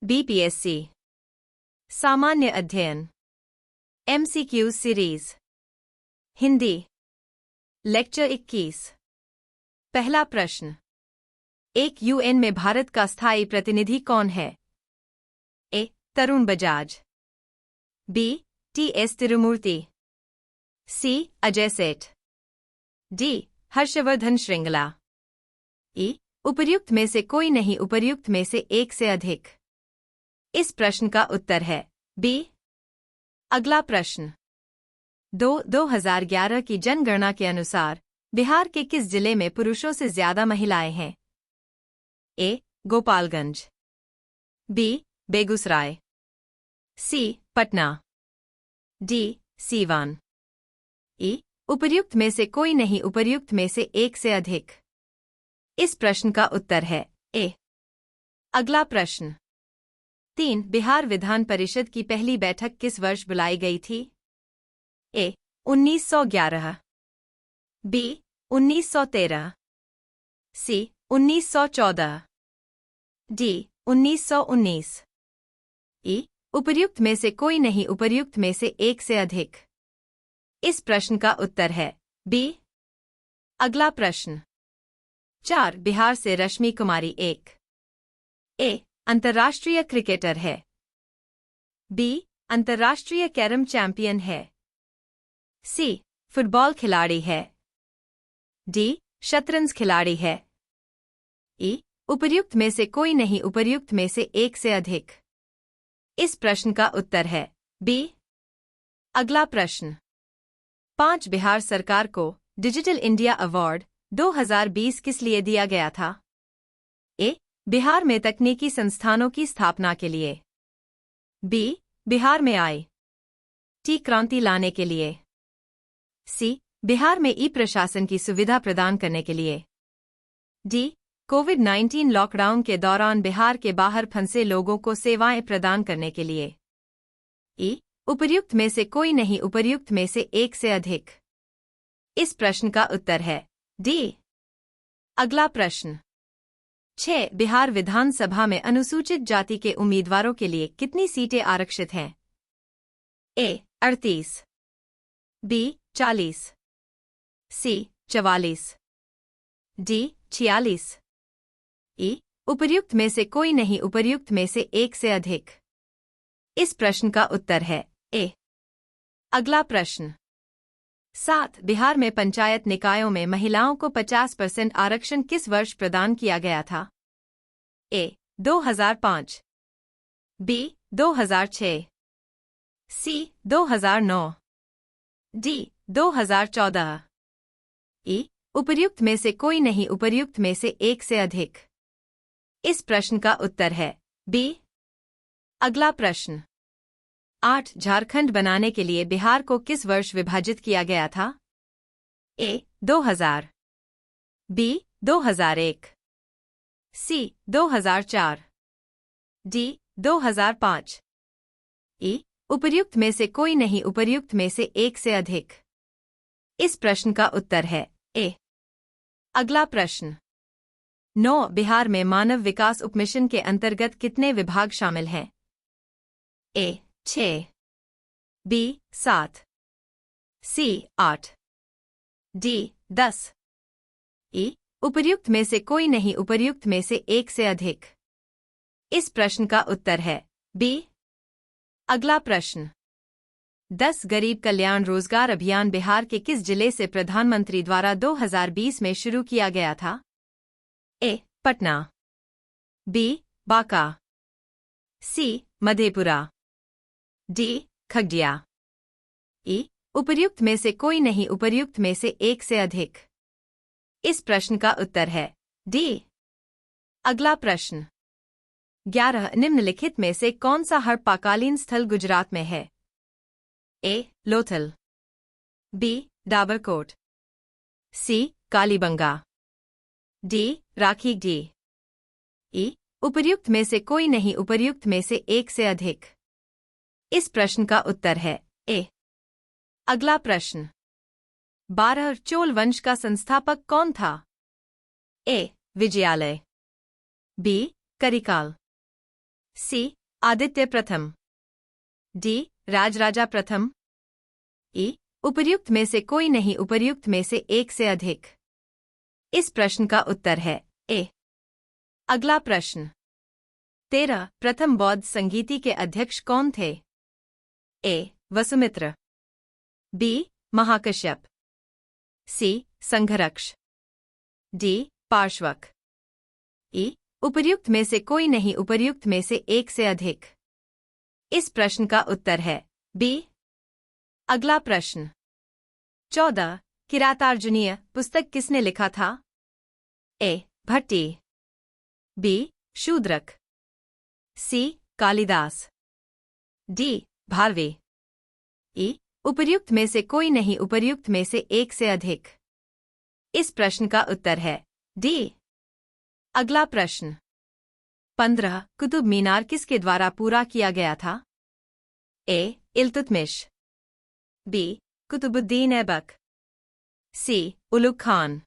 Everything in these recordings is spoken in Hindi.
बीपीएससी सामान्य अध्ययन एमसीक्यू सीरीज हिंदी लेक्चर 21। पहला प्रश्न, एक यूएन में भारत का स्थायी प्रतिनिधि कौन है? ए. तरुण बजाज, बी. टी.एस. तिरुमूर्ति, सी. अजय सेठ, डी. हर्षवर्धन श्रृंगला। ई. उपर्युक्त में से कोई नहीं, उपर्युक्त में से एक से अधिक। इस प्रश्न का उत्तर है बी। अगला प्रश्न, 2011 की जनगणना के अनुसार बिहार के किस जिले में पुरुषों से ज्यादा महिलाएं हैं? ए. गोपालगंज, बी. बेगूसराय, सी. पटना, डी. सीवान। ई. उपर्युक्त में से कोई नहीं, उपर्युक्त में से एक से अधिक। इस प्रश्न का उत्तर है ए। अगला प्रश्न, 3. बिहार विधान परिषद की पहली बैठक किस वर्ष बुलाई गई थी? ए. 1911, बी. 1913, सी. 1914, डी. 1919। ई. उपर्युक्त में से कोई नहीं, उपर्युक्त में से एक से अधिक। इस प्रश्न का उत्तर है बी। अगला प्रश्न, 4. बिहार से रश्मि कुमारी एक ए. अंतर्राष्ट्रीय क्रिकेटर है, बी. अंतर्राष्ट्रीय कैरम चैंपियन है, सी. फुटबॉल खिलाड़ी है, डी. शतरंज खिलाड़ी है। ई. उपर्युक्त में से कोई नहीं, उपर्युक्त में से एक से अधिक। इस प्रश्न का उत्तर है बी। अगला प्रश्न, 5. बिहार सरकार को डिजिटल इंडिया अवार्ड 2020 किस लिए दिया गया था? ए. बिहार में तकनीकी संस्थानों की स्थापना के लिए, बी. बिहार में आई.टी. क्रांति लाने के लिए, सी. बिहार में ई-प्रशासन की सुविधा प्रदान करने के लिए, डी. कोविड-19 लॉकडाउन के दौरान बिहार के बाहर फंसे लोगों को सेवाएं प्रदान करने के लिए। ई. उपर्युक्त में से कोई नहीं, उपर्युक्त में से एक से अधिक। इस प्रश्न का उत्तर है डी। अगला प्रश्न, 6. बिहार विधानसभा में अनुसूचित जाति के उम्मीदवारों के लिए कितनी सीटें आरक्षित हैं? ए. 38, बी. 40, सी. 44, डी. 46। ई. उपर्युक्त में से कोई नहीं, उपर्युक्त में से एक से अधिक। इस प्रश्न का उत्तर है ए। अगला प्रश्न, 7. बिहार में पंचायत निकायों में महिलाओं को 50% आरक्षण किस वर्ष प्रदान किया गया था? ए. 2005, बी. 2006, सी. 2009, डी. 2014। ई. उपर्युक्त में से कोई नहीं, उपर्युक्त में से एक से अधिक। इस प्रश्न का उत्तर है बी। अगला प्रश्न, 8. झारखंड बनाने के लिए बिहार को किस वर्ष विभाजित किया गया था? ए. 2000, बी. 2001, सी. 2004, डी. 2005। ई. उपर्युक्त में से कोई नहीं, उपर्युक्त में से एक से अधिक। इस प्रश्न का उत्तर है ए। अगला प्रश्न, 9. बिहार में मानव विकास उपमिशन के अंतर्गत कितने विभाग शामिल हैं? ए. 6, बी. 7, सी. 8, डी. 10। ई. उपर्युक्त में से कोई नहीं, उपर्युक्त में से एक से अधिक। इस प्रश्न का उत्तर है बी। अगला प्रश्न, 10. गरीब कल्याण रोजगार अभियान बिहार के किस जिले से प्रधानमंत्री द्वारा 2020 में शुरू किया गया था? ए. पटना, बी. बांका, सी. मधेपुरा, डी. खगड़िया। ई. उपर्युक्त में से कोई नहीं, उपर्युक्त में से एक से अधिक। इस प्रश्न का उत्तर है डी। अगला प्रश्न, 11. निम्नलिखित में से कौन सा हड़प्पाकालीन स्थल गुजरात में है? ए. लोथल, बी. डाबरकोट, सी. कालीबंगा, डी. राखीगढ़ी। ई. उपर्युक्त में से कोई नहीं, उपर्युक्त में से एक से अधिक। इस प्रश्न का उत्तर है ए। अगला प्रश्न, 12. चोल वंश का संस्थापक कौन था? ए. विजयालय, बी. करिकाल, सी आदित्य प्रथम, डी राजराजा प्रथम, ई उपर्युक्त में से कोई नहीं, उपर्युक्त में से एक से अधिक। इस प्रश्न का उत्तर है ए। अगला प्रश्न 13 प्रथम बौद्ध संगीति के अध्यक्ष कौन थे? ए वसुमित्र, बी महाकश्यप, सी संघरक्ष, डी पार्श्वक, ई उपर्युक्त में से कोई नहीं, उपर्युक्त में से एक से अधिक। इस प्रश्न का उत्तर है बी। अगला प्रश्न 14 किरातार्जुनीय पुस्तक किसने लिखा था? ए भट्टी, बी शूद्रक, सी कालिदास, डी भारवे, ई उपर्युक्त में से कोई नहीं, उपर्युक्त में से एक से अधिक। इस प्रश्न का उत्तर है डी। अगला प्रश्न 15 कुतुब मीनार किसके द्वारा पूरा किया गया था? ए इल्तुतमिश, बी कुतुबुद्दीन ऐबक, सी उलुग खान,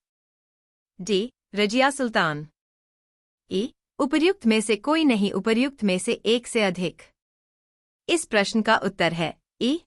डी रजिया सुल्तान, ई उपर्युक्त में से कोई नहीं, उपर्युक्त में से एक से अधिक। इस प्रश्न का उत्तर है ई।